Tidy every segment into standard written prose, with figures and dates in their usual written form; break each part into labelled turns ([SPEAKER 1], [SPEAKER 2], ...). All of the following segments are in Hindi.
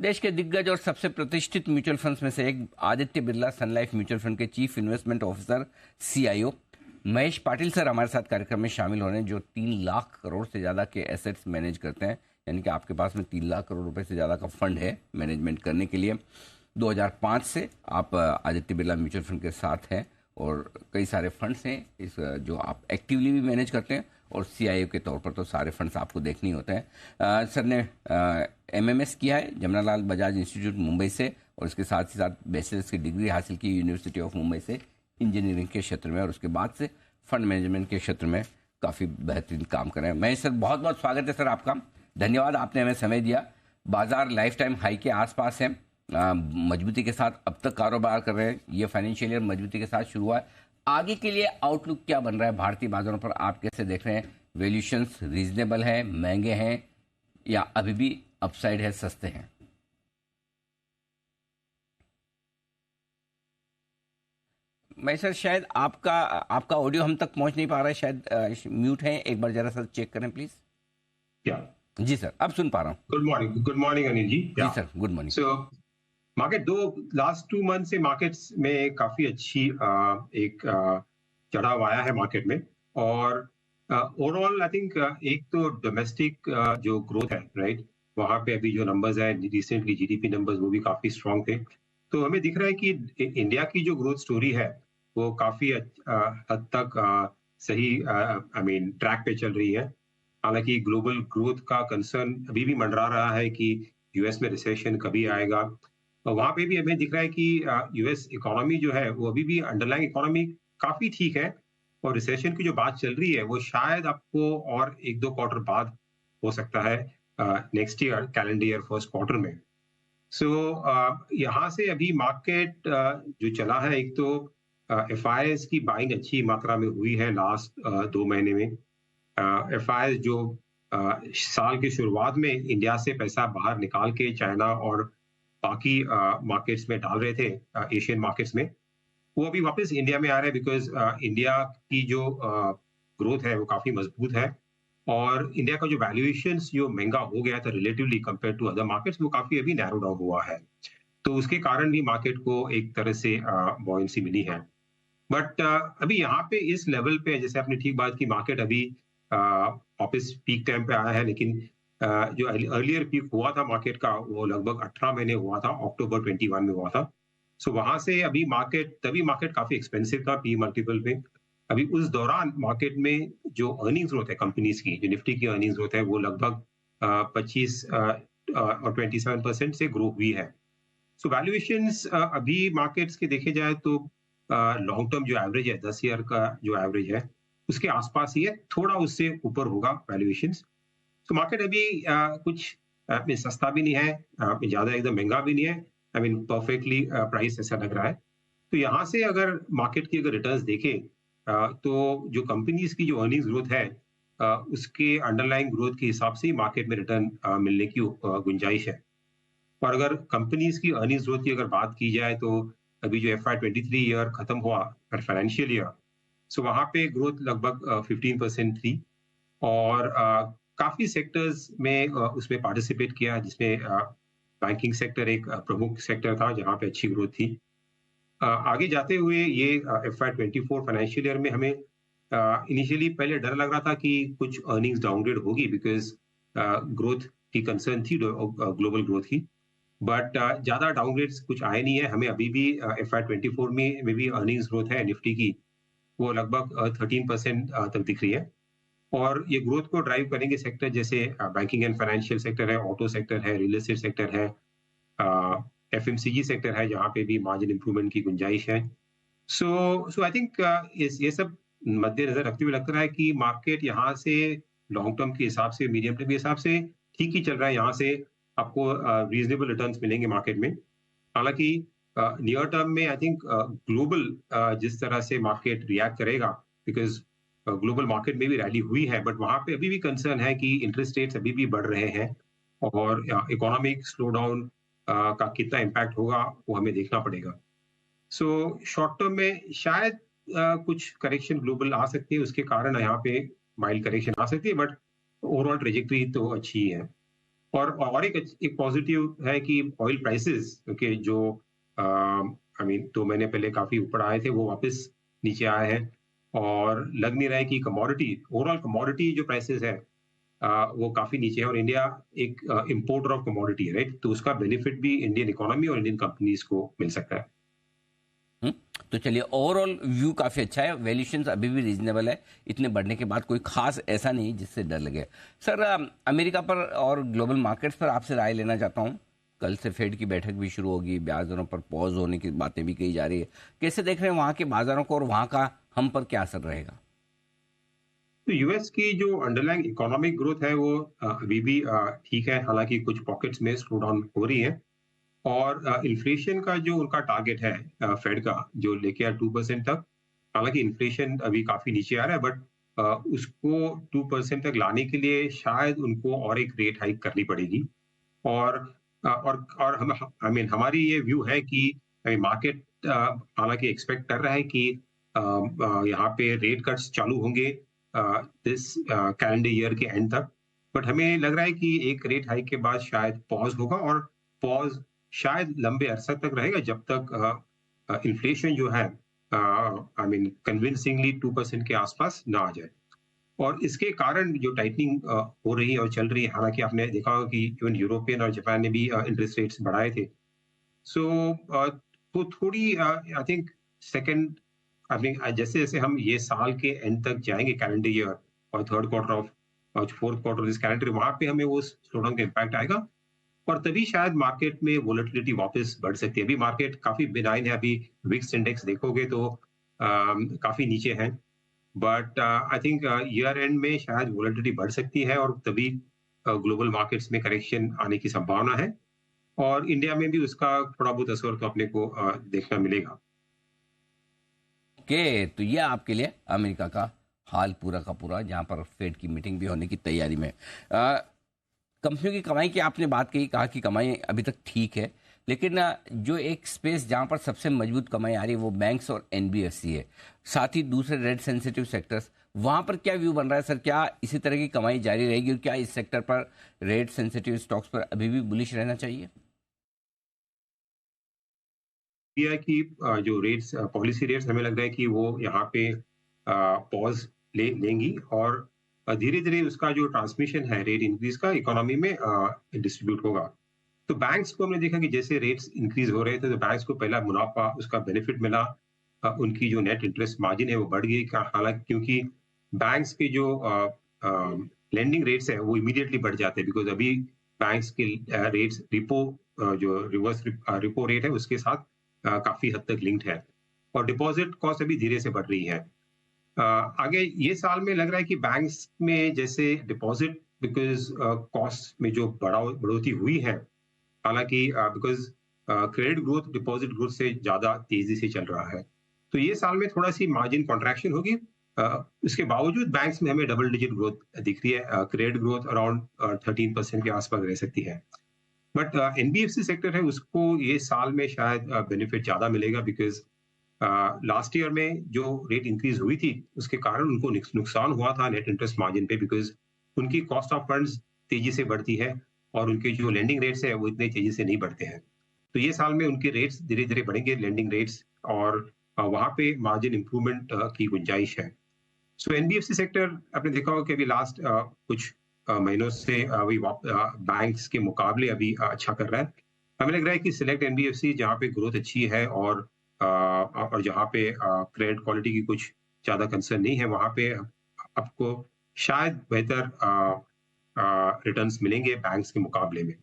[SPEAKER 1] देश के दिग्गज और सबसे प्रतिष्ठित म्यूचुअल फंड्स में से एक आदित्य बिरला सन लाइफ म्यूचुअल फंड के chief investment officer CIO Mahesh Patil sir हमारे साथ कार्यक्रम में शामिल हो रहे हैं, जो 3 लाख करोड़ से ज़्यादा के एसेट्स मैनेज करते हैं। यानी कि आपके पास में 3 लाख करोड़ रुपए से ज़्यादा का फंड है मैनेजमेंट करने के लिए। 2005 से आप आदित्य बिरला म्यूचुअल फंड के साथ हैं और कई सारे फंड्स हैं इस जो आप एक्टिवली भी मैनेज करते हैं, और सीआईओ के तौर पर तो सारे फंड्स आपको देखने ही होते हैं। सर ने एमएमएस किया है जमनालाल बजाज इंस्टीट्यूट मुंबई से, और इसके साथ ही साथ बैचलर्स की डिग्री हासिल की यूनिवर्सिटी ऑफ मुंबई से इंजीनियरिंग के क्षेत्र में, और उसके बाद से फंड मैनेजमेंट के क्षेत्र में काफ़ी बेहतरीन काम कर रहे हैं। मैं सर बहुत बहुत स्वागत है सर आपका, धन्यवाद आपने हमें समय दिया। बाजार लाइफ टाइम हाई के आसपास है, मजबूती के साथ अब तक कारोबार कर रहे हैं, ये फाइनेंशियल ईयर मजबूती के साथ शुरू हुआ है। आगे के लिए आउटलुक क्या बन रहा है भारतीय बाजारों पर, आप कैसे देख रहे हैं? वैल्यूएशंस रीजनेबल है, महंगे हैं, या अभी भी अपसाइड है, सस्ते हैं? मैं सर शायद आपका ऑडियो हम तक पहुंच नहीं पा रहा है, शायद म्यूट है, एक बार जरा सा चेक करें प्लीज।
[SPEAKER 2] क्या?
[SPEAKER 1] जी सर, अब सुन पा रहा हूँ।
[SPEAKER 2] Good morning Anil ji.
[SPEAKER 1] जी sir, good morning.
[SPEAKER 2] So market last 2 month से मार्केट्स में काफी अच्छी एक चढ़ाव आया है मार्केट में, और ओवरऑल आई थिंक एक तो डोमेस्टिक जो ग्रोथ है, राइट, वहां पे अभी जो नंबर्स है रिसेंटली जीडीपी नंबर्स वो भी काफी स्ट्रांग थे। तो हमें दिख रहा है कि इंडिया की जो ग्रोथ स्टोरी है वो काफी हद तक सही आई मीन ट्रैक पे चल रही है। हालांकि ग्लोबल ग्रोथ का कंसर्न अभी भी मंडरा रहा है कि यूएस में रिसेशन कभी आएगा, और वहां पे भी हमें दिख रहा है कि यूएस इकोनॉमी जो है वो अभी भी अंडरलाइंग इकोनॉमी काफी ठीक है, और रिसेशन की जो बात चल रही है वो शायद आपको और 1-2 क्वार्टर बाद हो सकता है next year calendar year first quarter में। सो यहाँ से अभी मार्केट जो चला है, एक तो एफआईएस की बाइंग अच्छी मात्रा में हुई है लास्ट 2 महीने में। एफआईएस जो साल की शुरुआत में इंडिया से पैसा बाहर निकाल के चाइना और बाकी मार्केट्स में डाल रहे थे, एशियन मार्केट्स में, वो अभी वापस इंडिया में आ रहे हैं, बिकॉज इंडिया की जो ग्रोथ है वो काफी मजबूत है, और इंडिया का जो वैल्यूएशंस जो महंगा हो गया था relatively compare to other markets, वो काफी अभी नैरो डाउन हुआ है। तो उसके कारण भी मार्केट को एक तरह से बॉयंसी मिली है। बट अभी यहाँ पे इस लेवल पे, जैसे आपने ठीक बात की, मार्केट अभी वापस पीक टाइम पे आया है, लेकिन जो अर्लियर पीक हुआ था मार्केट का वो लगभग 18 महीने हुआ था, अक्टूबर 21 में हुआ था। सो वहां से अभी मार्केट काफी एक्सपेंसिव था पी मल्टीपल पे। अभी उस दौरान मार्केट में जो अर्निंग्स ग्रोथ है कंपनीज की, जो निफ्टी की अर्निंग्स ग्रोथ है, वो लगभग 25 और 27% से ग्रो हुई है। सो वैल्यूएशंस अभी मार्केट्स के देखे जाए तो लॉन्ग टर्म जो एवरेज है 10 ईयर का जो एवरेज है उसके आसपास ही है, थोड़ा उससे ऊपर होगा वैल्यूएशंस। तो मार्केट अभी कुछ में सस्ता भी नहीं है, ज्यादा एकदम महंगा भी नहीं है, आई मीन परफेक्टली प्राइस ऐसा लग रहा है। तो यहाँ से अगर मार्केट की अगर रिटर्न्स देखें तो जो कंपनीज की जो अर्निंग्स ग्रोथ है उसके अंडरलाइंग ग्रोथ के हिसाब से ही मार्केट में रिटर्न मिलने की गुंजाइश है। और अगर कंपनीज की अर्निंग्स ग्रोथ की अगर बात की जाए तो अभी जो FY23 ईयर खत्म हुआ फाइनेंशियल ईयर, सो वहां पे ग्रोथ लगभग 15% थी, और काफी सेक्टर्स में उसमें पार्टिसिपेट किया, जिसमें बैंकिंग सेक्टर एक प्रमुख सेक्टर था जहां पे अच्छी ग्रोथ थी। आगे जाते हुए ये FY24 फाइनेंशियल ईयर में हमें इनिशियली पहले डर लग रहा था कि कुछ अर्निंग्स डाउनग्रेड होगी, बिकॉज ग्रोथ की कंसर्न थी ग्लोबल ग्रोथ की, बट ज्यादा डाउनग्रेड्स कुछ आए नहीं है। हमें अभी भी FY24 में भी अर्निंग्स ग्रोथ है निफ्टी की, वो लगभग 13% तक दिख रही है, और ये ग्रोथ को ड्राइव करेंगे सेक्टर जैसे बैंकिंग एंड फाइनेंशियल सेक्टर है, ऑटो सेक्टर है, रियल एस्टेट सेक्टर है, FMCG सेक्टर है, जहाँ पे भी मार्जिन इंप्रूवमेंट की गुंजाइश है। सो आई थिंक ये सब मद्देनजर रखते हुए लगता है कि मार्केट यहाँ से लॉन्ग टर्म के हिसाब से, मीडियम टर्म के हिसाब से ठीक ही चल रहा है। यहाँ से आपको रीजनेबल रिटर्न्स मिलेंगे मार्केट में। हालांकि नियर टर्म में आई थिंक ग्लोबल जिस तरह से मार्केट रिएक्ट करेगा, बिकॉज ग्लोबल मार्केट में भी रैली हुई है, बट वहां पे अभी भी कंसर्न है कि इंटरेस्ट रेट्स अभी भी बढ़ रहे हैं, और इकोनॉमिक स्लो डाउन का कितना इम्पैक्ट होगा वो हमें देखना पड़ेगा। सो शॉर्ट टर्म में शायद कुछ करेक्शन ग्लोबल आ सकती है, उसके कारण यहाँ पे माइल्ड करेक्शन आ सकती है, बट ओवरऑल ट्रेजेक्टरी तो अच्छी ही है। और एक पॉजिटिव है कि ऑयल प्राइसेस के जो आई मीन 2 महीने पहले काफी ऊपर आए थे वो वापस नीचे आए हैं, और लग नहीं रहा है कि कमोडिटी ओवरऑल कमोडिटी जो प्राइसेस है वो काफी नीचे है, और इंडिया एक इंपोर्टर ऑफ कमोडिटी है, राइट? तो उसका बेनिफिट भी इंडियन इकोनॉमी और इंडियन कंपनीज को मिल सकता है।
[SPEAKER 1] हम्म, तो चलिए, ओवरऑल व्यू काफी अच्छा है, वैल्यूएशंस अभी भी रीजनेबल है, इतने बढ़ने के बाद कोई खास ऐसा नहीं जिससे डर लगे। सर, अमेरिका पर और ग्लोबल मार्केट्स पर आपसे राय लेना चाहता हूँ। कल से फेड की बैठक भी शुरू होगी, ब्याज दरों पर पॉज होने की बातें भी कही जा रही है। कैसे देख रहे हैं वहाँ के बाजारों को, और वहाँ का हम पर क्या असर रहेगा?
[SPEAKER 2] तो यूएस की जो अंडरलाइंग इकोनॉमिक ग्रोथ है वो अभी भी ठीक है, हालांकि कुछ पॉकेट्स में स्लो डाउन हो रही है, और इन्फ्लेशन का जो उनका टारगेट है फेड का, जो लेके आ 2% तक, हालांकि इन्फ्लेशन अभी काफी नीचे आ रहा है, बट उसको 2% तक लाने के लिए शायद उनको और एक रेट हाइक करनी पड़ेगी। और और हम आई मीन हमारी ये व्यू है कि मार्केट हालांकि एक्सपेक्ट कर रहा है कि यहाँ पे रेट कट्स चालू होंगे दिस कैलेंडर ईयर के एंड तक, बट हमें लग रहा है कि एक रेट हाइक के बाद शायद पॉज होगा, और पॉज शायद लंबे अरसा तक रहेगा जब तक इन्फ्लेशन जो है आई मीन कन्विंसिंगली 2% के आसपास ना आ जाए। और इसके कारण जो टाइटनिंग हो रही है और चल रही है, हालांकि आपने देखा होगा कि इवन यूरोपियन और जापान ने भी इंटरेस्ट रेट्स बढ़ाए थे। सो तो थोड़ी I think second I mean जैसे जैसे हम ये साल के एंड तक जाएंगे कैलेंडर ईयर, और थर्ड क्वार्टर ऑफ और फोर्थ क्वार्टर दिस कैलेंडर, वहां पे हमें वो स्लोडाउन का इम्पैक्ट आएगा, और तभी शायद मार्केट में वोलेटिलिटी वापस बढ़ सकती है। अभी मार्केट काफी बिनाइन है, अभी विक्स इंडेक्स देखोगे तो काफी नीचे है, but I think year and में शायद वोलेटिलिटी बढ़ सकती है, और तभी ग्लोबल मार्केट्स में करेक्शन आने की संभावना है, और इंडिया में भी उसका थोड़ा बहुत असर तो अपने को देखना मिलेगा।
[SPEAKER 1] ओके, तो ये आपके लिए अमेरिका का हाल पूरा का पूरा, जहाँ पर फेड की मीटिंग भी होने की तैयारी में। कंपनियों की कमाई की आपने बात कही, कहा कि कमाई अभी तक ठीक है, लेकिन जो एक स्पेस जहां पर सबसे मजबूत कमाई आ रही है वो बैंक्स और एनबीएफसी है, साथ ही दूसरे रेट सेंसिटिव सेक्टर्स, वहां पर क्या व्यू बन रहा है सर? क्या इसी तरह की कमाई जारी रहेगी, और क्या इस सेक्टर पर, रेट सेंसिटिव स्टॉक्स पर अभी भी बुलिश रहना चाहिए?
[SPEAKER 2] इंडिया की जो रेट्स पॉलिसी रेट्स हमें लग रहा है कि वो यहाँ पे पॉज लेंगी, और धीरे धीरे उसका जो ट्रांसमिशन है रेट इंक्रीज का इकोनॉमी में डिस्ट्रीब्यूट होगा। तो बैंक्स को हमने देखा कि जैसे रेट्स इंक्रीज हो रहे थे तो बैंक्स को पहला मुनाफा उसका बेनिफिट मिला, उनकी जो नेट इंटरेस्ट मार्जिन है वो बढ़ गई, हालांकि क्योंकि बैंक्स के जो लेंडिंग रेट्स है वो इमीडिएटली बढ़ जाते हैं, बिकॉज अभी बैंक्स के रेट्स रिपो जो रिवर्स रिपो रेट है उसके साथ काफी हद तक लिंक्ड है, और डिपॉजिट कॉस्ट अभी धीरे से बढ़ रही है। आगे ये साल में लग रहा है कि बैंक्स में जैसे डिपॉजिट बिकॉज कॉस्ट में जो बढ़ोतरी हुई है, हालांकि because credit growth deposit growth से ज्यादा तेजी से चल रहा है, तो ये साल में थोड़ा सी मार्जिन कॉन्ट्रैक्शन होगी। इसके बावजूद बैंक्स में हमें डबल डिजिट ग्रोथ दिख रही है, क्रेडिट ग्रोथ अराउंड 13% के आसपास रह सकती है, बट एनबीएफसी सेक्टर है उसको ये साल में शायद बेनिफिट ज्यादा मिलेगा, बिकॉज लास्ट ईयर में जो रेट इंक्रीज हुई थी उसके कारण उनको नुकसान हुआ था नेट इंटरेस्ट मार्जिन पे, बिकॉज उनकी कॉस्ट ऑफ फंड्स तेजी से बढ़ती है, और उनके जो लेंडिंग रेट्स है वो इतने तेजी से नहीं बढ़ते हैं। तो ये साल में उनके रेट्स धीरे धीरे बढ़ेंगे, लेंडिंग रेट्स, और वहां पे मार्जिन इंप्रूवमेंट की गुंजाइश है। सो एनबीएफसी सेक्टर आपने देखा होगा कि अभी लास्ट कुछ महीनों से अभी बैंक्स के मुकाबले अभी अच्छा कर रहा है। हमें लग रहा है कि सिलेक्ट एनबीएफसी जहाँ पे ग्रोथ अच्छी है, और जहाँ पे क्रेडिट क्वालिटी की कुछ ज्यादा कंसर्न नहीं है, वहां पे आपको शायद बेहतर रिटर्न्स मिलेंगे बैंक्स के मुकाबले में।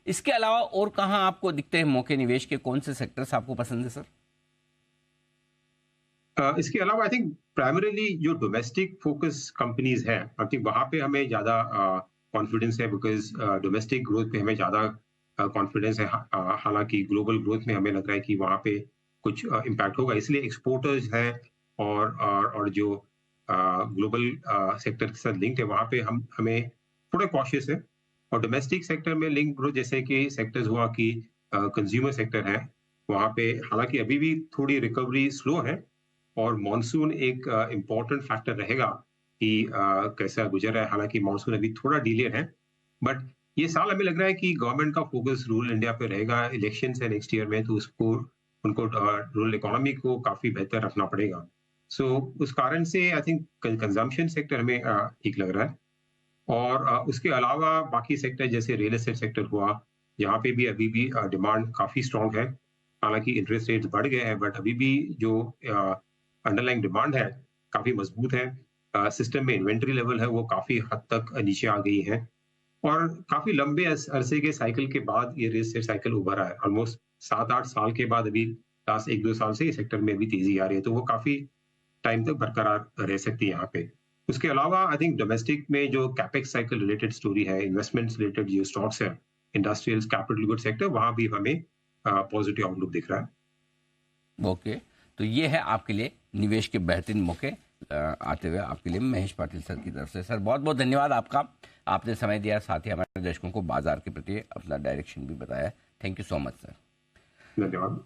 [SPEAKER 1] इसके अलावा और कहाँ आपको दिखते हैं मौके निवेश के, कौन से सेक्टर्स आपको पसंद है सर?
[SPEAKER 2] इसके अलावा आई थिंक प्राइमरीली जो डोमेस्टिक फोकस कंपनीज है, आई थिंक वहां पे हमें ज्यादा कॉन्फिडेंस है, बिकॉज डोमेस्टिक ग्रोथ पे हमें ज्यादा कॉन्फिडेंस है। हालांकि ग्लोबल ग्रोथ में हमें लग रहा है कि वहां पे कुछ इम्पैक्ट होगा, इसलिए एक्सपोर्टर्स है, और जो ग्लोबल सेक्टर के साथ लिंक्ड है वहां पे हमें थोड़ा कॉशियस है। और डोमेस्टिक सेक्टर में लिंक ग्रोथ जैसे कि सेक्टर्स हुआ कि कंज्यूमर सेक्टर है, वहां पे हालांकि अभी भी थोड़ी रिकवरी स्लो है, और मॉनसून एक इम्पॉर्टेंट फैक्टर रहेगा कि कैसा गुजर रहा है, हालांकि मॉनसून अभी थोड़ा डिले है, बट ये साल हमें लग रहा है कि गवर्नमेंट का फोकस रूरल इंडिया पे रहेगा। इलेक्शन है नेक्स्ट ईयर में, तो उसको उनको रूरल इकोनॉमी को काफी बेहतर रखना पड़ेगा। सो उस कारण से आई थिंक कंजम्पशन सेक्टर हमें ठीक लग रहा है। और उसके अलावा बाकी सेक्टर जैसे रियल एस्टेट सेक्टर हुआ, यहाँ पे भी अभी भी डिमांड काफी स्ट्रांग है। हालांकि इंटरेस्ट रेट्स बढ़ गए हैं, बट अभी भी जो अंडरलाइंग डिमांड है काफी मजबूत है। सिस्टम में इन्वेंट्री लेवल है वो काफी हद तक नीचे आ गई है, और काफी लंबे अरसे के साइकिल के बाद ये रियल एस्टेट साइकिल उभरा है। ऑलमोस्ट 7-8 साल के बाद अभी लास्ट 1-2 साल से ये सेक्टर में भी तेजी आ रही है, तो वो काफी टाइम तक बरकरार रह सकती है यहाँ पे। उसके अलावा आई थिंक डोमेस्टिक में जो कैपेक्स साइकिल रिलेटेड स्टोरी है, इन्वेस्टमेंट्स रिलेटेड जो स्टॉक्स है, इंडस्ट्रियल्स, कैपिटल गुड सेक्टर, वहां भी हमें पॉजिटिव आउटलुक दिख रहा है।
[SPEAKER 1] ओके, तो ये है आपके लिए निवेश के बेहतरीन मौके आते हुए आपके लिए महेश पाटिल सर की तरफ से। सर बहुत बहुत धन्यवाद आपका, आपने समय दिया, साथ ही हमारे दर्शकों को बाजार के प्रति अपना डायरेक्शन भी बताया। Thank you so much sir.
[SPEAKER 2] धन्यवाद।